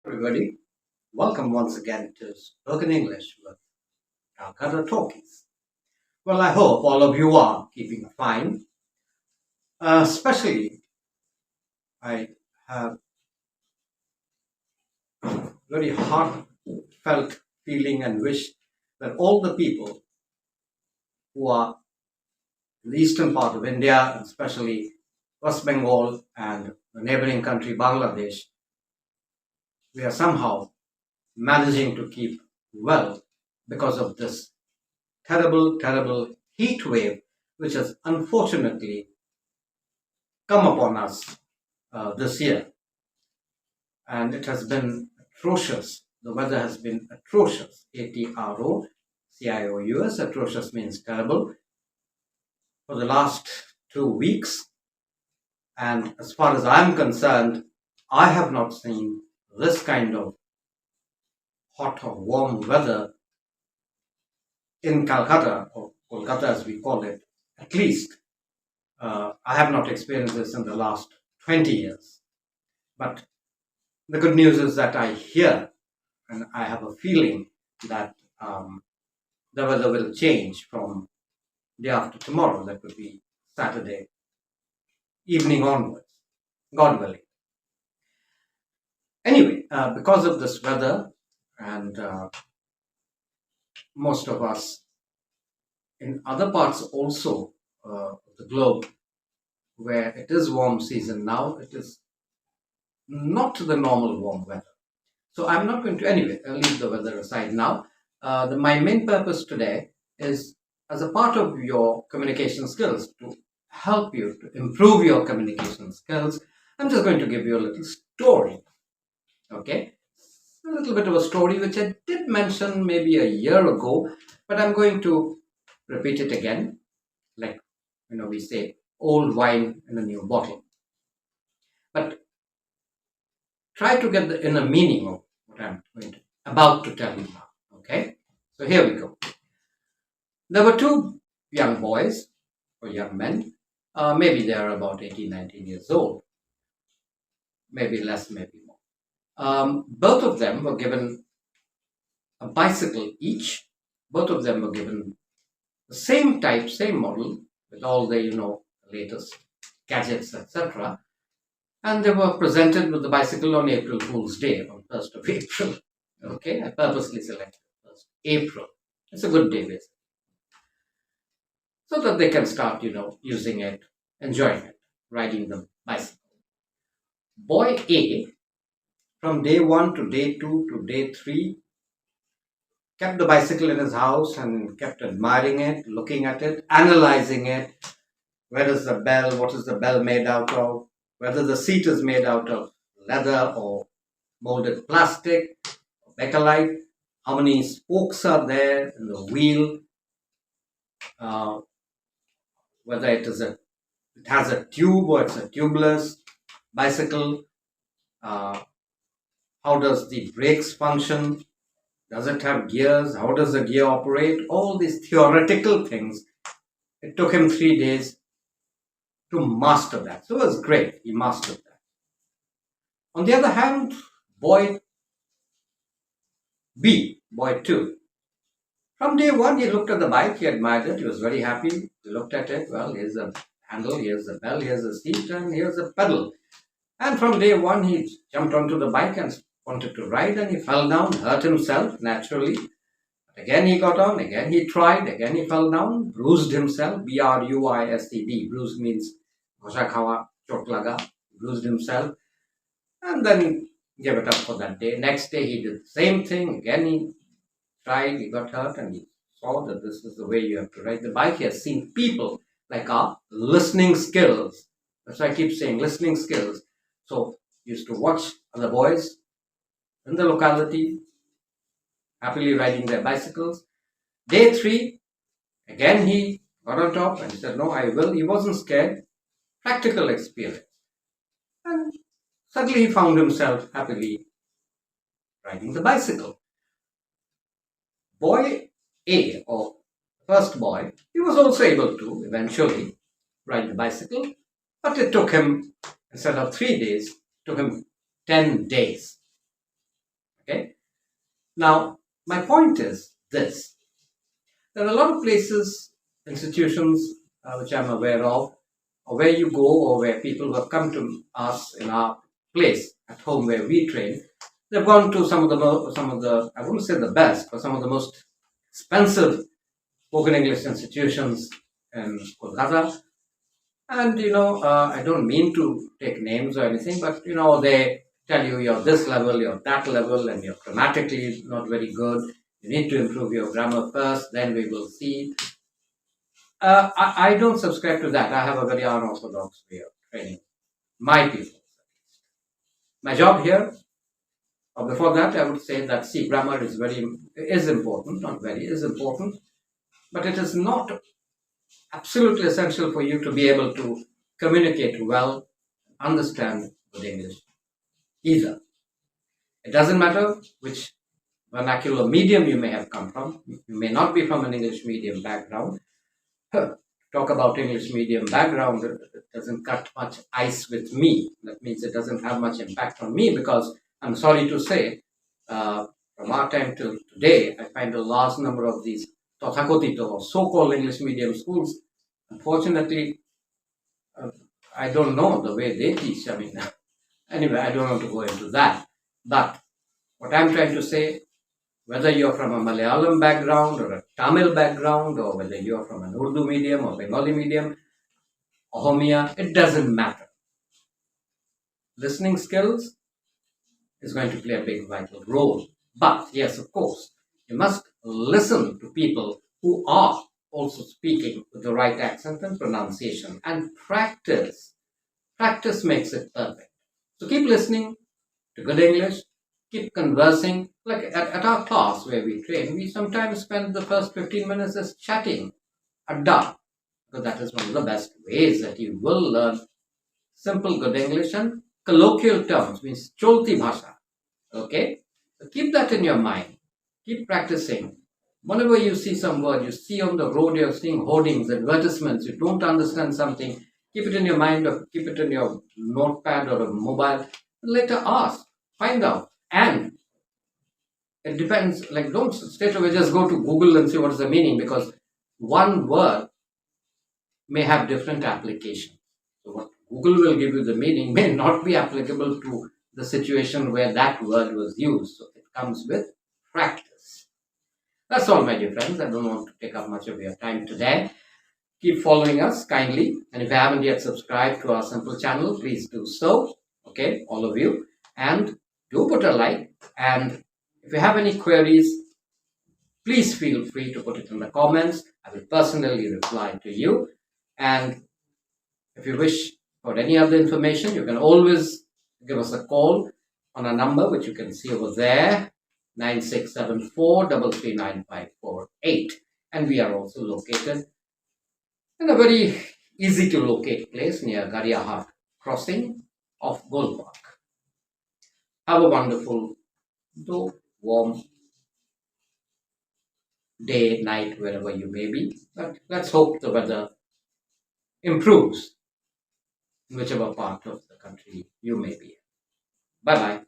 Everybody, welcome once again to Spoken English with Calcutta Talkies. Well, I hope all of you are keeping fine. Especially, I have very heartfelt feeling and wish that all the people who are in the eastern part of India, especially West Bengal and the neighboring country Bangladesh, we are somehow managing to keep well because of this terrible heat wave, which has unfortunately come upon us this year. And it has been atrocious. The weather has been atrocious. ATROCIOUS. Atrocious means terrible. For the last 2 weeks. And as far as I'm concerned, I have not seen this kind of hot or warm weather in Calcutta, or Kolkata as we call it, at least. I have not experienced this in the last 20 years. But the good news is that I hear and I have a feeling that the weather will change from day after tomorrow. That would be Saturday evening onwards, God willing. Anyway, because of this weather and most of us in other parts also of the globe where it is warm season now, it is not the normal warm weather. So I'm not going to, anyway, leave the weather aside now. My main purpose today is as a part of your communication skills to help you to improve your communication skills. I'm just going to give you a little story. Okay? A little bit of a story which I did mention maybe a year ago, but I'm going to repeat it again. Like, we say old wine in a new bottle. But try to get the inner meaning of what I'm about to tell you now. Okay? So here we go. There were two young boys or young men. Maybe they are about 18, 19 years old. Maybe less, maybe more. Both of them were given a bicycle each. Both of them were given the same type, same model with all the, latest gadgets, etc. And they were presented with the bicycle on April Fool's Day, on 1st of April. Okay, I purposely selected 1st April. It's a good day, basically. So that they can start, using it, enjoying it, riding the bicycle. Boy A, from day 1 to day 2 to day 3, kept the bicycle in his house and kept admiring it, looking at it, analyzing it. Where is the bell? What is the bell made out of? Whether the seat is made out of leather or molded plastic, or bakelite, how many spokes are there in the wheel, whether it has a tube or it's a tubeless bicycle, how does the brakes function, does it have gears, how does the gear operate, all these theoretical things. It took him 3 days to master that. So it was great. He mastered that. On the other hand, boy B, boy 2, from day 1, he looked at the bike, he admired it, he was very happy, he looked at it, well, here's the handle, here's the bell, here's the seat, and here's the pedal. And from day 1, he jumped onto the bike and wanted to ride, and he fell down, hurt himself, naturally. Again he got on, again he tried, again he fell down, bruised himself, BRUISED. Bruised means ghosha khawa, chot laga, bruised himself, and then gave it up for that day. Next day he did the same thing, again he tried, he got hurt, and he saw that this is the way you have to ride the bike. He has seen people like our listening skills. That's why I keep saying listening skills. So he used to watch other boys in the locality happily riding their bicycles. Day 3, again he got on top and he said, no, I will. He wasn't scared. Practical experience. And suddenly he found himself happily riding the bicycle. Boy A, or first boy, he was also able to eventually ride the bicycle, but it took him, instead of 3 days, it took him 10 days. Okay. Now, my point is this. There are a lot of places, institutions which I'm aware of, or where you go, or where people who have come to us in our place at home where we train, they've gone to some of the I wouldn't say the best, but some of the most expensive spoken English institutions in Kolkata. And I don't mean to take names or anything, but they tell you you're this level, you're that level, and you're grammatically not very good. You need to improve your grammar first, then we will see. I don't subscribe to that. I have a very unorthodox way of training my people. My job here, or before that, I would say that grammar is important, not very, is important, but it is not absolutely essential for you to be able to communicate well, understand good English either. It doesn't matter which vernacular medium you may have come from. You may not be from an English medium background. Talk about English medium background, it doesn't cut much ice with me. That means it doesn't have much impact on me, because I'm sorry to say, from our time till today, I find a large number of these Tothakotito or so-called English medium schools, unfortunately, I don't know the way they teach. I mean, anyway, I don't want to go into that. But what I'm trying to say, whether you're from a Malayalam background or a Tamil background, or whether you're from an Urdu medium or Bengali medium, Ohomia, it doesn't matter. Listening skills is going to play a big vital role. But yes, of course, you must listen to people who are also speaking with the right accent and pronunciation, and practice. Practice makes it perfect. So keep listening to good English, keep conversing. Like at our class where we train, we sometimes spend the first 15 minutes just chatting, adda, because that is one of the best ways that you will learn simple good English, and colloquial terms, means cholti bhasha. Okay? So keep that in your mind. Keep practicing. Whenever you see some word, you see on the road, you're seeing hoardings, advertisements, you don't understand something, keep it in your mind, or keep it in your notepad or a mobile. Later ask, find out. And it depends, like don't straight away just go to Google and see what is the meaning, because one word may have different applications. So what Google will give you the meaning may not be applicable to the situation where that word was used. So it comes with practice. That's all, my dear friends. I don't want to take up much of your time today. Keep following us kindly. And if you haven't yet subscribed to our simple channel, please do so. Okay, all of you. And do put a like. And if you have any queries, please feel free to put it in the comments. I will personally reply to you. And if you wish for any other information, you can always give us a call on a number which you can see over there, 9674 339 And we are also located in a very easy to locate place near Gariahat crossing of Gold Park. Have a wonderful, though warm day, night, wherever you may be. But let's hope the weather improves in whichever part of the country you may be in. Bye bye.